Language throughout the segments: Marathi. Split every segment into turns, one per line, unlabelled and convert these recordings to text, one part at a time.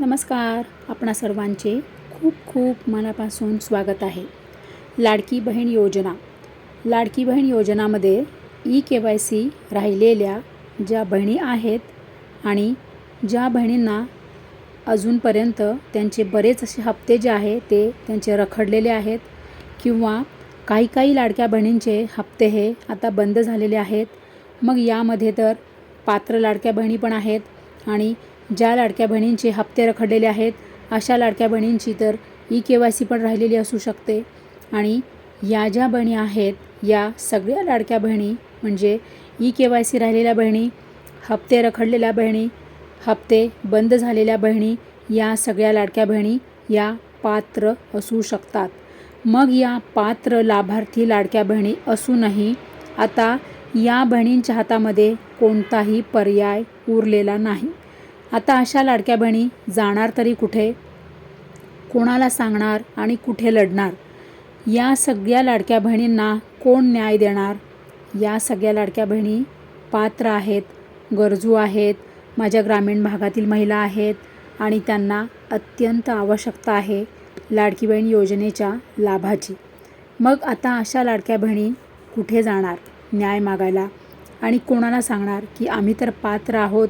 नमस्कार. आपणा सर्वांचे खूप खूप मनापासून स्वागत आहे. लाडकी बहीण योजना. लाडकी बहीण योजनामध्ये KYC राहिलेल्या ज्या बहिणी आहेत आणि ज्या बहिणींना अजूनपर्यंत त्यांचे बरेच असे हप्ते जे आहे ते त्यांचे रखडलेले आहेत किंवा काही लाडक्या बहिणींचे हप्ते हे आता बंद झालेले आहेत. मग यामध्ये तर पात्र लाडक्या बहिणी पण आहेत आणि ज्या लाडक्या बहिणींचे हप्ते रखडलेले आहेत अशा लाडक्या बहिणींची तर KYC पण राहिलेली असू शकते. आणि या ज्या बहिणी आहेत या सगळ्या लाडक्या बहिणी म्हणजे KYC राहिलेल्या बहिणी, हप्ते रखडलेल्या बहिणी, हप्ते बंद झालेल्या बहिणी, या सगळ्या लाडक्या बहिणी या पात्र असू शकतात. मग या पात्र लाभार्थी लाडक्या बहिणी असूनही आता या बहिणींच्या हातामध्ये कोणताही पर्याय उरलेला नाही. आता अशा लाडक्या बहिणी जाणार तरी कुठे, कोणाला सांगणार आणि कुठे लढणार? या सगळ्या लाडक्या बहिणींना कोण न्याय देणार? या सगळ्या लाडक्या बहिणी पात्र आहेत, गरजू आहेत, माझ्या ग्रामीण भागातील महिला आहेत आणि त्यांना अत्यंत आवश्यकता आहे लाडकी बहीण योजनेच्या लाभाची. मग आता अशा लाडक्या बहिणी कुठे जाणार न्याय मागायला आणि कोणाला सांगणार की आम्ही तर पात्र आहोत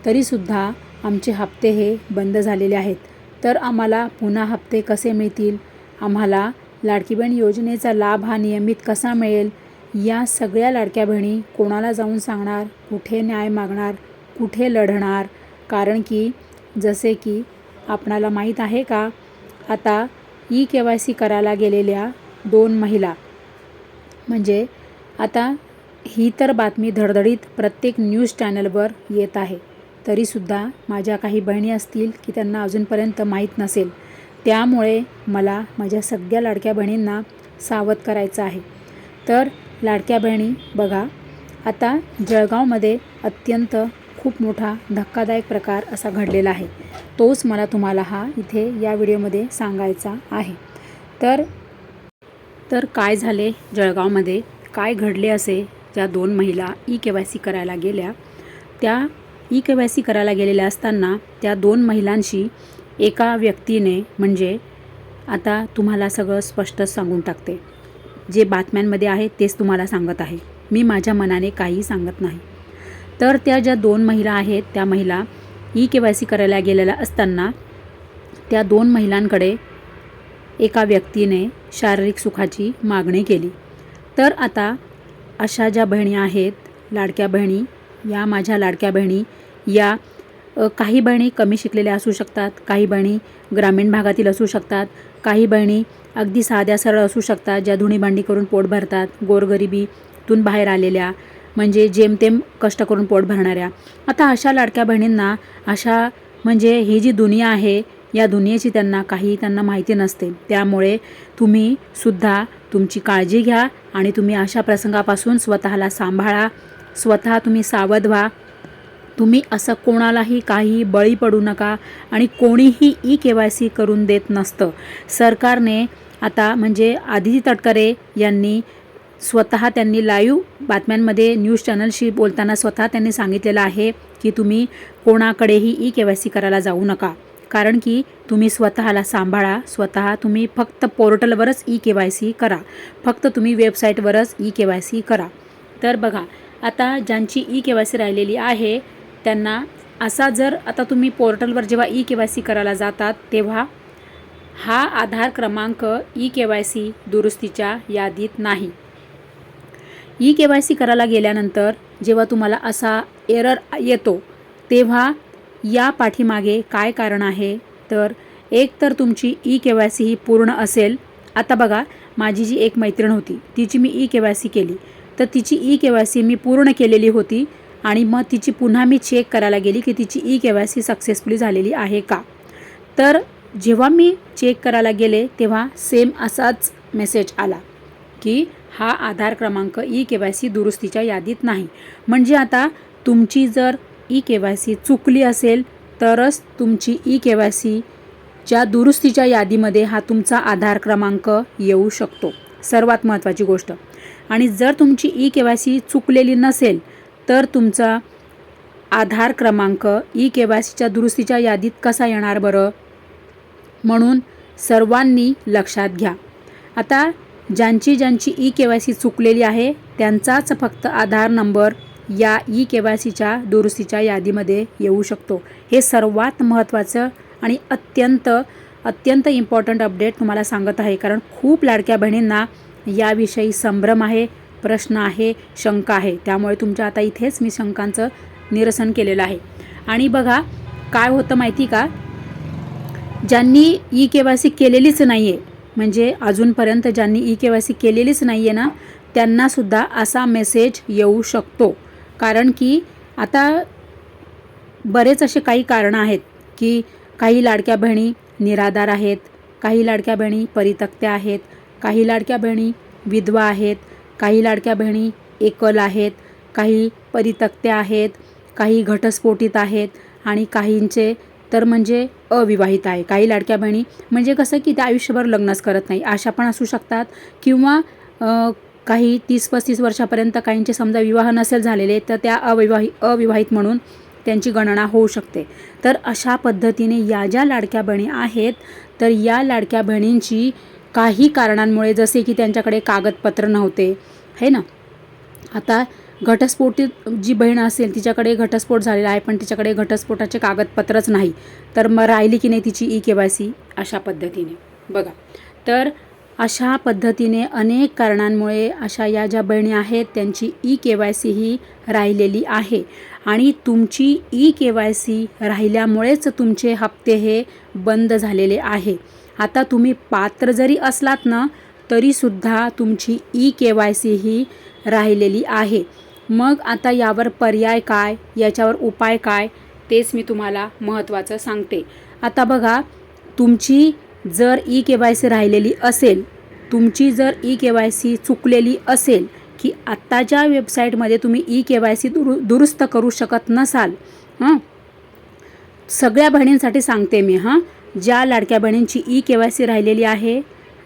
तरीसुद्धा आमचे हप्ते हे बंद झालेले आहेत, तर आम्हाला पुन्हा हप्ते कसे मिळतील? आम्हाला लाडकी बहीण योजनेचा लाभ हा नियमित कसा मिळेल? या सगळ्या लाडक्या बहिणी कोणाला जाऊन सांगणार, कुठे न्याय मागणार, कुठे लढणार? कारण की जसे की आपणाला माहीत आहे का, आता KYC करायला गेलेल्या 2 महिला म्हणजे आता ही तर बातमी धडधडीत प्रत्येक न्यूज चॅनलवर येत आहे, तरीसुद्धा माझ्या काही बहिणी असतील की त्यांना अजूनपर्यंत माहीत नसेल. त्यामुळे मला माझ्या सगळ्या लाडक्या बहिणींना सावध करायचं आहे. तर लाडक्या बहिणी बघा, आता जळगावमध्ये अत्यंत खूप मोठा धक्कादायक प्रकार असा घडलेला आहे. तोच मला तुम्हाला इथे या व्हिडिओमध्ये सांगायचा आहे. तर काय झाले जळगावमध्ये, काय घडले असे? ज्या 2 महिला KYC करायला गेल्या, त्या KYC करायला गेलेल्या असताना त्या 2 महिलांशी एका व्यक्तीने, म्हणजे आता तुम्हाला सगळं स्पष्ट सांगून टाकते, जे बातम्यांमध्ये आहे तेच तुम्हाला सांगत आहे, मी माझ्या मनाने काही सांगत नाही. तर त्या ज्या 2 महिला आहेत त्या महिला KYC करायला गेलेल्या असताना त्या 2 महिलांकडे एका व्यक्तीने शारीरिक सुखाची मागणी केली. तर आता अशा ज्या बहिणी आहेत लाडक्या बहिणी, या माझ्या लाडक्या बहिणी, या काही बहिणी कमी शिकलेल्या असू शकतात, काही बहिणी ग्रामीण भागातील असू शकतात, काही बहिणी अगदी साध्या सरळ असू शकतात, ज्या धुणीभांडी करून पोट भरतात, गोरगरिबीतून बाहेर आलेल्या, म्हणजे जेमतेम कष्ट करून पोट भरणाऱ्या. आता अशा लाडक्या बहिणींना अशा म्हणजे ही जी दुनिया आहे या दुनियेची त्यांना माहिती नसते. त्यामुळे तुम्ही सुद्धा तुमची काळजी घ्या आणि तुम्ही अशा प्रसंगापासून स्वतःला सांभाळा, स्वतः तुम्ही सावध व्हा. तुम्ही असं कोणालाही काही बळी पडू नका आणि कोणीही KYC करून देत नसतं. सरकारने आता म्हणजे आदिती तटकरे यांनी स्वतः त्यांनी लाईव्ह बातम्यांमध्ये न्यूज चॅनलशी बोलताना स्वतः त्यांनी सांगितलेलं आहे की तुम्ही कोणाकडेही KYC करायला जाऊ नका, कारण की तुम्ही स्वतःला सांभाळा. स्वतः तुम्ही फक्त पोर्टलवरच KYC करा, फक्त तुम्ही वेबसाईटवरच KYC करा. तर बघा, आता ज्यांची KYC राहिलेली आहे त्यांना असा, जर आता तुम्ही पोर्टलवर जेव्हा KYC करायला जातात तेव्हा हा आधार क्रमांक KYC दुरुस्तीच्या यादीत नाही. KYC करायला गेल्यानंतर जेव्हा तुम्हाला असा एरर येतो तेव्हा या पाठीमागे काय कारण आहे? तर एक तर तुमची KYC ही पूर्ण असेल. आता बघा, माझी जी एक मैत्रीण होती तिची मी KYC केली, तर तिची KYC मी पूर्ण केलेली होती आणि मग तिची पुन्हा मी चेक करायला गेली की तिची KYC सक्सेसफुली झालेली आहे का. तर जेव्हा मी चेक करायला गेले तेव्हा सेम असाच मेसेज आला की हा आधार क्रमांक KYC दुरुस्तीच्या यादीत नाही. म्हणजे आता तुमची जर KYC चुकली असेल तरच तुमची KYC च्या दुरुस्तीच्या यादीमध्ये हा तुमचा आधार क्रमांक येऊ शकतो, सर्वात महत्त्वाची गोष्ट. आणि जर तुमची KYC चुकलेली नसेल तर तुमचा आधार क्रमांक ई-के-वाय-सीच्या दुरुस्तीच्या यादीत कसा येणार बरं? म्हणून सर्वांनी लक्षात घ्या. आता ज्यांची ई-के-वाय-सी चुकलेली आहे त्यांचाच फक्त आधार नंबर या ई-के-वाय-सीच्या दुरुस्तीच्या यादीमध्ये येऊ शकतो. हे सर्वात महत्त्वाचं आणि अत्यंत इम्पॉर्टंट अपडेट तुम्हाला सांगत आहे, कारण खूप लाडक्या बहिणींना याविषयी संभ्रम आहे, प्रश्न आहे, शंका आहे. त्यामुळे तुमच्या आता इथेच मी शंकांचं निरसन केलेलं आहे. आणि बघा काय होतं माहिती का, ज्यांनी ई-के-वाय-सी केलेलीच नाही आहे, म्हणजे अजूनपर्यंत ज्यांनी ई-के-वाय-सी केलेलीच नाही आहे ना, त्यांनासुद्धा असा मेसेज येऊ शकतो. कारण की आता बरेच असे काही कारणं आहेत की काही लाडक्या बहिणी निराधार आहेत, काही लाडक्या बहिणी परित्यक्त्या आहेत, काही लाडक्या बहिणी विधवा आहेत, काही लाडक्या बहिणी एकल आहेत, काही परित्यक्त्या आहेत, काही घटस्फोटित आहेत आणि काहींचे तर म्हणजे अविवाहित आहे. काही लाडक्या बहिणी म्हणजे कसं की त्या आयुष्यभर लग्नच करत नाही अशा पण असू शकतात, किंवा काही 30-35 वर्षापर्यंत काहींचे समजा विवाह नसेल झालेले तर त्या अविवाहित म्हणून त्यांची गणना होऊ शकते. तर अशा पद्धतीने या ज्या लाडक्या बहिणी आहेत तर या लाडक्या बहिणींची काही कारणांमुळे, जसे की त्यांच्याकडे कागदपत्र नव्हते है ना, आता घटस्फोटित जी बहीण असेल तिच्याकडे घटस्फोट झालेला आहे पण तिच्याकडे घटस्फोटाचे कागदपत्रच नाही, तर मग राहिली की नाही तिची ई-के-वाय-सी अशा पद्धतीने. बघा, तर अशा पद्धतीने अनेक कारणांमुळे अशा या ज्या बहिणी आहेत त्यांची ई-के-वाय-सी ही राहिलेली आहे. आणि तुमची ई-के-वाय-सी राहिल्यामुळेच तुमचे हप्ते हे बंद झालेले आहे. आता तुम्ही पात्र जरी असलात ना तरीसुद्धा तुमची ई-के-वाय-सी ही राहिलेली आहे. मग आता यावर पर्याय काय, याच्यावर उपाय काय, तेच मी तुम्हाला महत्त्वाचं सांगते. आता बघा, तुमची जर ई-के-वाय-सी राहिलेली असेल, तुमची जर ई-के-वाय-सी चुकलेली असेल, की आत्ताच्या वेबसाईटमध्ये तुम्ही ई-के-वाय-सी दुरुस्त करू शकत नसाल, सगळ्या बहिणींसाठी सांगते मी, ज्या लाडक्या बहिणींची ई-के-वाय-सी राहिलेली आहे,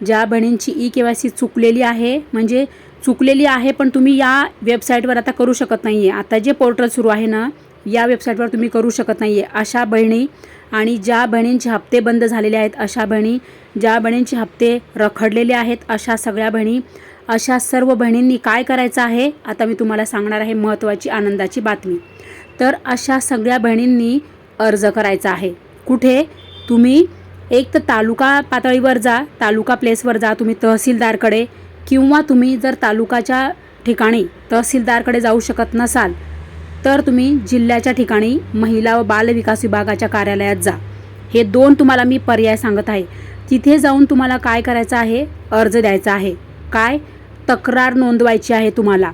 ज्या बहिणींची ई-के-वाय-सी चुकलेली आहे, म्हणजे चुकलेली आहे पण तुम्ही या वेबसाईटवर आता करू शकत नाही आहे, आता जे पोर्टल सुरू आहे ना या वेबसाईटवर तुम्ही करू शकत नाही आहे, अशा बहिणी, आणि ज्या बहिणींचे हप्ते बंद झालेले आहेत अशा बहिणी, ज्या बहिणींचे हप्ते रखडलेले आहेत अशा सगळ्या बहिणी, अशा सर्व बहिणींनी काय करायचं आहे आता मी तुम्हाला सांगणार आहे महत्त्वाची आनंदाची बातमी. तर अशा सगळ्या बहिणींनी अर्ज करायचा आहे. कुठे? तुम्ही एक तर तालुका पातळीवर जा, तालुका प्लेसवर जा तुम्ही तहसीलदारकडे, किंवा तुम्ही जर तालुकाच्या ठिकाणी तहसीलदारकडे जाऊ शकत नसाल तर तुम्ही जिल्ह्याच्या ठिकाणी महिला व बाल विकास विभागाच्या कार्यालयात जा. हे 2 तुम्हाला मी पर्याय सांगत आहे. तिथे जाऊन तुम्हाला काय करायचं आहे, अर्ज द्यायचा आहे. काय? तक्रार नोंदवायची आहे तुम्हाला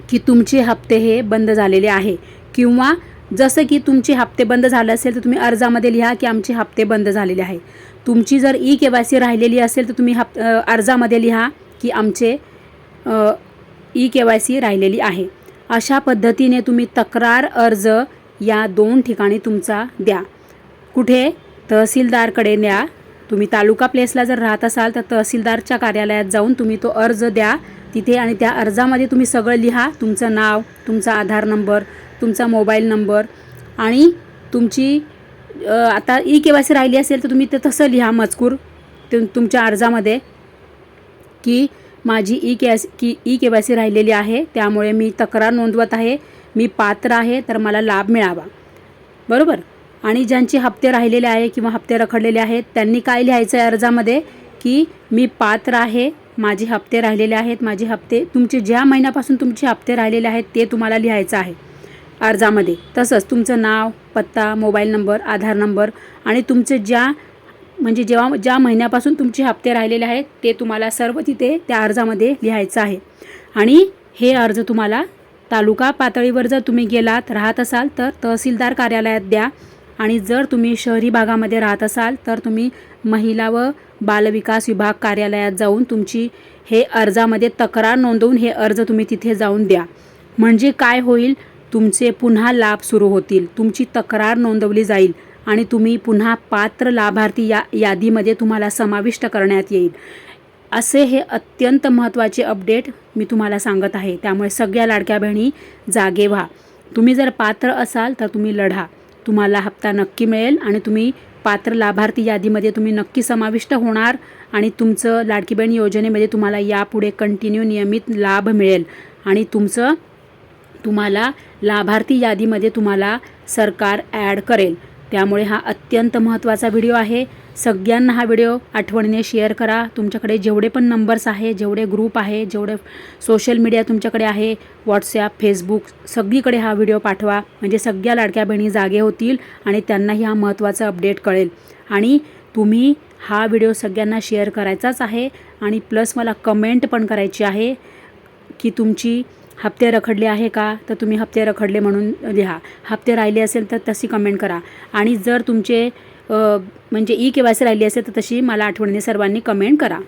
की तुमचे हप्ते हे बंद झालेले आहे, किंवा जसं की तुमचे हप्ते बंद झाले असेल तर तुम्ही अर्जामध्ये लिहा की आमचे हप्ते बंद झालेले आहे. तुमची जर ई-के-वाय-सी राहिलेली असेल तर तुम्ही अर्जामध्ये लिहा की आमचे ई-के-वाय-सी राहिलेली आहे. अशा पद्धतीने तुम्ही तक्रार अर्ज या 2 ठिकाणी तुमचा द्या. कुठे? तहसीलदारकडे द्या. तुम्ही तालुका प्लेसला जर राहत असाल तर तहसीलदारच्या कार्यालयात जाऊन तुम्ही तो अर्ज द्या तिथे, आणि त्या अर्जामध्ये तुम्ही सगळं लिहा, तुमचं नाव, तुमचा आधार नंबर, तुमचा मोबाईल नंबर, आणि तुमची आता ई-के-वाय-सी राहिली असेल तर तुम्ही ते तसं लिहा मजकूर तुमच्या अर्जामध्ये की माझी ई-के-वाय-सी राहिलेली आहे, त्यामुळे मी तक्रार नोंदवत आहे, मी पात्र आहे तर मला लाभ मिळावा. बरोबर? आणि ज्यांचे हप्ते राहिलेले आहे किंवा हप्ते रखडलेले आहेत त्यांनी काय लिहायचं आहे अर्जामध्ये की मी पात्र आहे, माझे हप्ते राहिलेले आहेत, माझे हप्ते, तुमचे ज्या महिन्यापासून तुमचे हप्ते राहिलेले आहेत ते तुम्हाला लिहायचं आहे अर्जामध्ये. तसंच तुमचं नाव, पत्ता, मोबाईल नंबर, आधार नंबर, आणि तुमचे म्हणजे ज्या महिन्यापासून तुमचे हप्ते राहिलेले आहेत ते तुम्हाला सर्व तिथे त्या अर्जामध्ये लिहायचं आहे. आणि हे अर्ज तुम्हाला तालुका पातळीवर जर तुम्ही गेलात, राहत असाल तर तहसीलदार कार्यालयात द्या, आणि जर तुम्ही शहरी भागामध्ये राहत असाल तर तुम्ही महिला व बालविकास विभाग कार्यालयात जाऊन तुमची हे अर्जामध्ये तक्रार नोंदवून हे अर्ज तुम्ही तिथे जाऊन द्या. म्हणजे काय होईल, तुमचे पुन्हा लाभ सुरू होतील, तुमची तक्रार नोंदवली जाईल आणि तुम्ही पुन्हा पात्र लाभार्थी या यादीमध्ये तुम्हाला समाविष्ट करण्यात येईल. असे हे अत्यंत महत्त्वाचे अपडेट मी तुम्हाला सांगत आहे. त्यामुळे सगळ्या लाडक्या बहिणी जागे व्हा. तुम्ही जर पात्र असाल तर तुम्ही लढा, तुम्हाला हप्ता नक्की मिळेल आणि तुम्ही पात्र लाभार्थी यादीमध्ये तुम्ही नक्की समाविष्ट होणार आणि तुमचं लाडकी बहीण योजनेमध्ये तुम्हाला यापुढे कंटिन्यू नियमित लाभ मिळेल आणि तुम्हाला लाभार्थी यादीमध्ये तुम्हाला सरकार ॲड करेल. त्यामुळे हा अत्यंत महत्त्वाचा व्हिडिओ आहे. सगळ्यांना हा व्हिडिओ आठवणीने शेअर करा. तुमच्याकडे जेवढे पण नंबर्स आहे, जेवढे ग्रुप आहे, जेवढे सोशल मीडिया तुमच्याकडे आहे, व्हॉट्सॲप, फेसबुक, सगळीकडे हा व्हिडिओ पाठवा. म्हणजे सगळ्या लाडक्या बहिणी जागे होतील आणि त्यांनाही हा महत्त्वाचा अपडेट कळेल. आणि तुम्ही हा व्हिडिओ सगळ्यांना शेअर करायचाच आहे आणि प्लस मला कमेंट पण करायची आहे की तुमची हप्ते रखडले आहे का, तर तुम्ही हप्ते रखडले म्हणून लिहा. हप्ते राहिले असेल तर तशी कमेंट करा. आणि जर तुमचे म्हणजे ई KYC राहिली असेल तर तशी मला आठवणीने सर्वांनी कमेंट करा.